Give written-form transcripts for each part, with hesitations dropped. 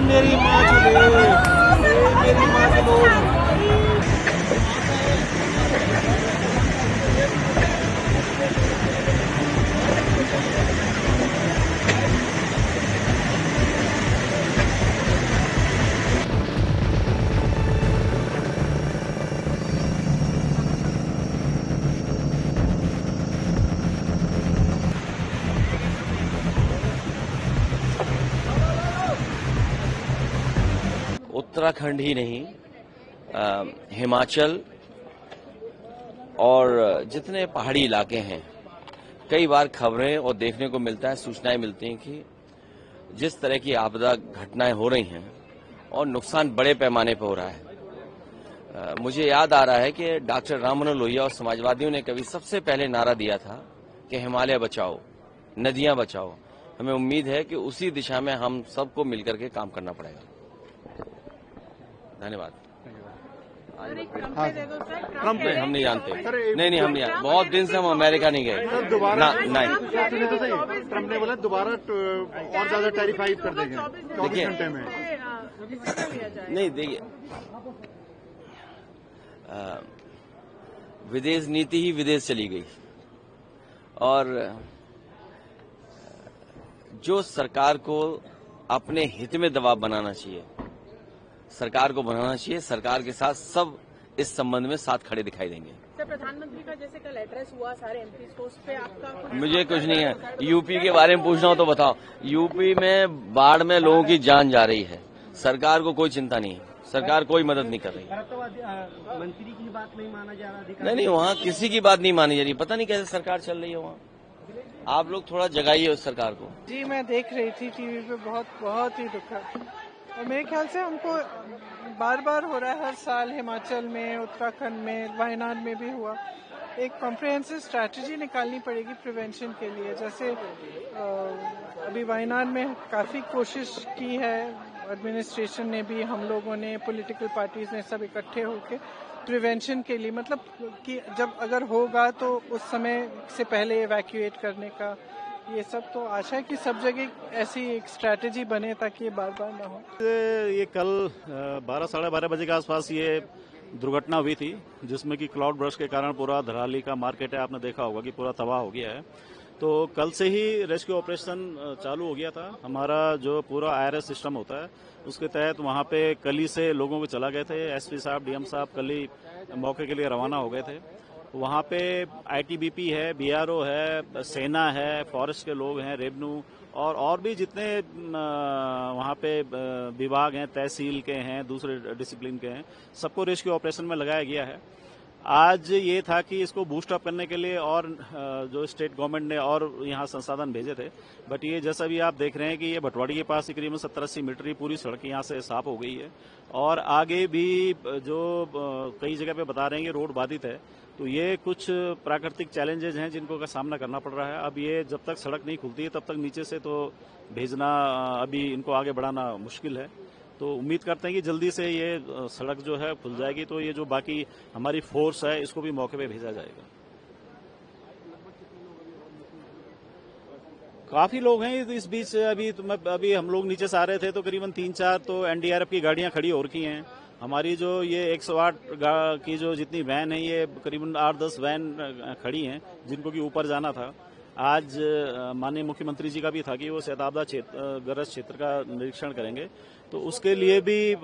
मेरी माँ चले, मेरी माँ चलो। उत्तराखंड ही नहीं, हिमाचल और जितने पहाड़ी इलाके हैं, कई बार खबरें और देखने को मिलता है, सूचनाएं मिलती हैं कि जिस तरह की आपदा घटनाएं हो रही हैं और नुकसान बड़े पैमाने पर हो रहा है। मुझे याद आ रहा है कि डॉक्टर राम मनोहर लोहिया और समाजवादियों ने कभी सबसे पहले नारा दिया था कि हिमालय बचाओ, नदियां बचाओ। हमें उम्मीद है कि उसी दिशा में हम सबको मिलकर के काम करना पड़ेगा। धन्यवाद। ट्रम्प पे हम नहीं जानते। नहीं, हम नहीं जानते। बहुत दिन से हम अमेरिका नहीं गए। दोबारा नहीं। ट्रम्प ने बोला दोबारा और ज्यादा टैरिफाइड कर देंगे 24 घंटे में। नहीं, देखिए, विदेश नीति ही विदेश चली गई और जो सरकार को अपने हित में दबाव बनाना चाहिए, सरकार को बनाना चाहिए। सरकार के साथ सब इस संबंध में साथ खड़े दिखाई देंगे। सर, प्रधानमंत्री का जैसे कल एड्रेस हुआ सारे एमपी को, उस पे आपका मुझे कुछ नहीं है। यूपी के बारे में पूछना हो तो बताओ। यूपी में बाढ़ में लोगों की जान जा रही है, सरकार को कोई चिंता नहीं है, सरकार कोई मदद नहीं कर रही। मंत्री की बात नहीं माना जा रहा। नहीं, वहाँ किसी की बात नहीं मानी जा रही। पता नहीं कैसे सरकार चल रही है वहाँ। आप लोग थोड़ा जगाइए उस सरकार को। जी, मैं देख रही थी टीवी पे, बहुत ही दुखद। और मेरे ख्याल से हमको बार बार हो रहा है, हर साल हिमाचल में, उत्तराखंड में, वायनाड में भी हुआ। एक कॉम्प्रिहेंसिव स्ट्रैटेजी निकालनी पड़ेगी प्रिवेंशन के लिए। जैसे अभी वायनाड में काफ़ी कोशिश की है एडमिनिस्ट्रेशन ने भी, हम लोगों ने, पॉलिटिकल पार्टीज ने, सब इकट्ठे होकर प्रिवेंशन के लिए, मतलब कि जब अगर होगा तो उस समय से पहले इवैक्यूएट करने का, ये सब। तो आशा है कि सब जगह ऐसी एक स्ट्रैटेजी बने ताकि ये बार बार ना हो। ये कल 12 साढ़े 12 बजे के आसपास ये दुर्घटना हुई थी, जिसमें कि क्लाउड ब्रश के कारण पूरा धराली का मार्केट है, आपने देखा होगा कि पूरा तबाह हो गया है। तो कल से ही रेस्क्यू ऑपरेशन चालू हो गया था। हमारा जो पूरा IRS सिस्टम होता है उसके तहत वहां पे कल ही से लोगों को चला गए थे। SP साहब, DM साहब कल ही मौके के लिए रवाना हो गए थे। वहाँ पे ITBP है, BRO है, सेना है, फॉरेस्ट के लोग हैं, रेवेन्यू और भी जितने वहाँ पे विभाग हैं, तहसील के हैं, दूसरे डिसिप्लिन के हैं, सबको रेस्क्यू ऑपरेशन में लगाया गया है। आज ये था कि इसको बूस्ट अप करने के लिए और जो स्टेट गवर्नमेंट ने और यहाँ संसाधन भेजे थे, बट ये जैसा भी आप देख रहे हैं कि ये भटवाड़ी के पास करीबन 70-80 मीटर की पूरी सड़क यहाँ से साफ हो गई है और आगे भी जो कई जगह पे बता रहे हैं कि रोड बाधित है। तो ये कुछ प्राकृतिक चैलेंजेज हैं जिनको का सामना करना पड़ रहा है। अब ये जब तक सड़क नहीं खुलती है तब तक नीचे से तो भेजना, अभी इनको आगे बढ़ाना मुश्किल है। तो उम्मीद करते हैं कि जल्दी से ये सड़क जो है खुल जाएगी, तो ये जो बाकी हमारी फोर्स है इसको भी मौके पे भेजा जाएगा। काफी लोग हैं इस बीच। अभी हम लोग नीचे से आ रहे थे तो करीबन 3-4 तो NDRF की गाड़ियां खड़ी हो रखी हैं। हमारी जो ये 108 की जो जितनी वैन है, ये करीबन 8-10 वैन खड़ी हैं जिनको कि ऊपर जाना था। आज माननीय मुख्यमंत्री जी का भी था कि वो शताब्दा ग्रस्त क्षेत्र का निरीक्षण करेंगे, तो उसके लिए भी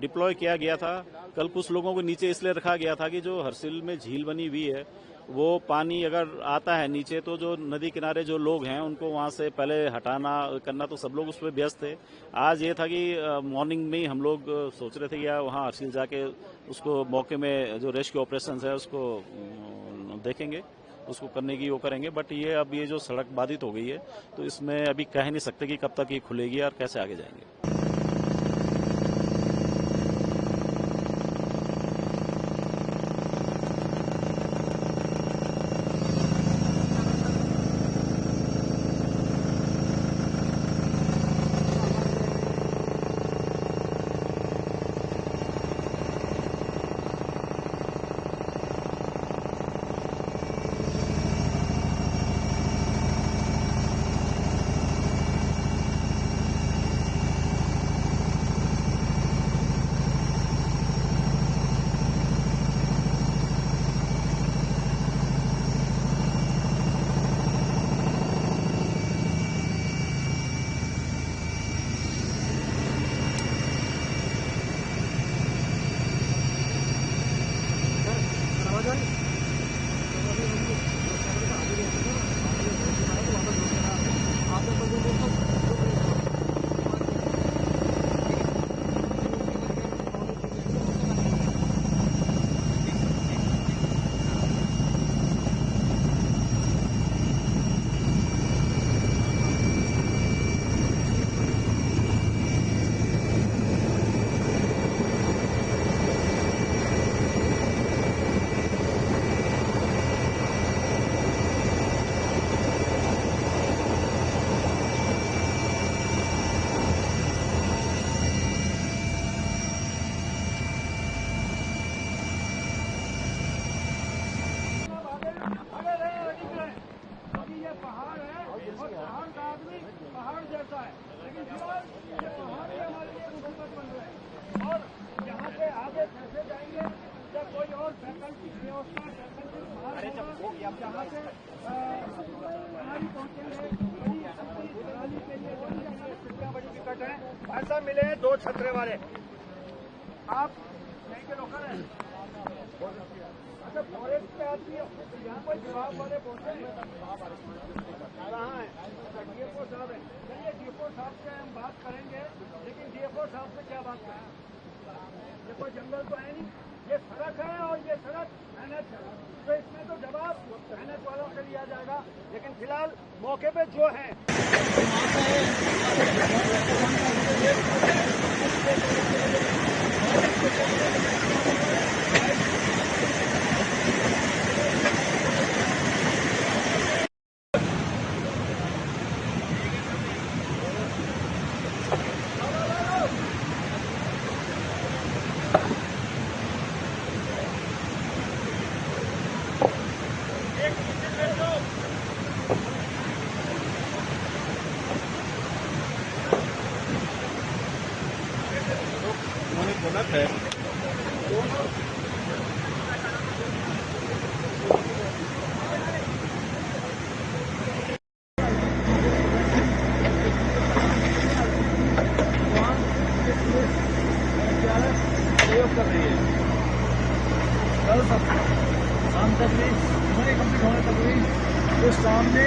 डिप्लॉय किया गया था। कल कुछ लोगों को नीचे इसलिए रखा गया था कि जो हरसिल में झील बनी हुई है, वो पानी अगर आता है नीचे तो जो नदी किनारे जो लोग हैं उनको वहां से पहले हटाना करना, तो सब लोग उस पर व्यस्त थे। आज ये था कि मॉर्निंग में ही हम लोग सोच रहे थे कि वहां हरसिल जाके उसको मौके में जो रेस्क्यू ऑपरेशन है उसको देखेंगे, उसको करने की वो करेंगे। बट ये अब ये जो सड़क बाधित हो गई है तो इसमें अभी कह नहीं सकते कि कब तक ये खुलेगी और कैसे आगे जाएंगे। ऐसा मिले 2 छतरे वाले आप नहीं के रोका है। अच्छा फॉरेस्ट पे आती है यहाँ पर जवाब वाले पहुंचे कहाँ है डीएफओ साहब है। चलिए डीएफओ साहब से हम बात करेंगे लेकिन डीएफओ साहब से क्या बात करें। ये कोई जंगल तो है नहीं, ये सड़क है और ये सड़क NH है तो इसमें तो जवाब NH वालों से लिया जाएगा। लेकिन फिलहाल मौके पे जो है सहयोग कर रही है। कल शाम तक भी हमारी कंप्लीट होने तक भी तो सामने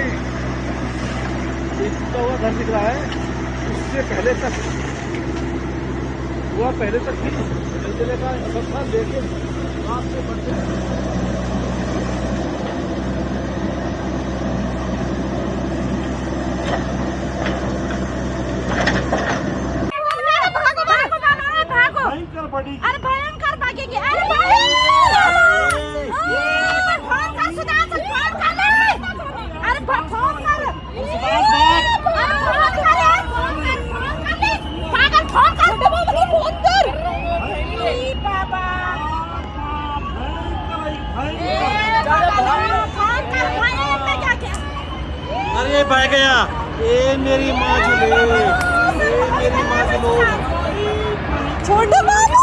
दिखता हुआ घर दिख रहा है उससे पहले तक हुआ पहले तक ही जिले का अवस्था लेके आप से बढ़ते भयंकर बड़ी अरे भयंकर भागेगी। अरे फोन कर सुधा से फोन कर ले। अरे फोन कर पागल फोन कर फोन कर बाबा अरे ये भाग गया। ये मेरी माँ चले, ये मेरी माँ चलो, छोटे बाबू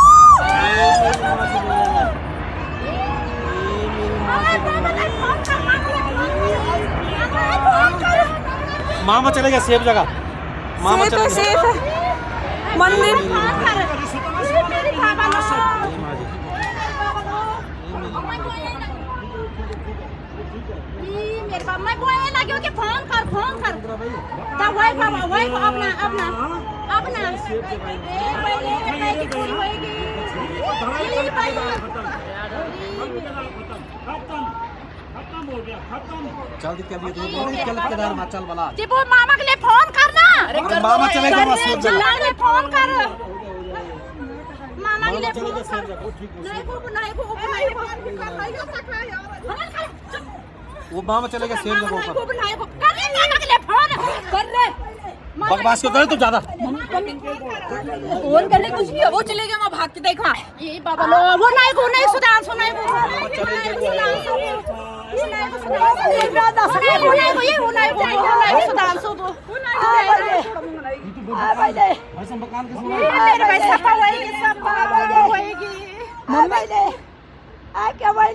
मामा चले गया सेफ जगह। मामा चले गया सेफ है मंदिर मेरे बाबा मैं बोलने लगी कि फोन कर तब वही बाबा वही अपना जल्दी कर दिए चल केदारनाथ चल वाला जी वो मामा के लिए फोन करना। मामा चले गए चिल्लाने के लिए फोन कर मामा के लिए फोन कर वो मामा चले गए सेफ जगह पर। मामा के लिए फोन कर रहे बकवास क्यों करे तू ज्यादा। फोन करने कुछ नहीं वो चले गए वहाँ भाग के देखा ये बाबा लो वो नहीं सुधांशु नहीं सुधांशु तो क्या भाई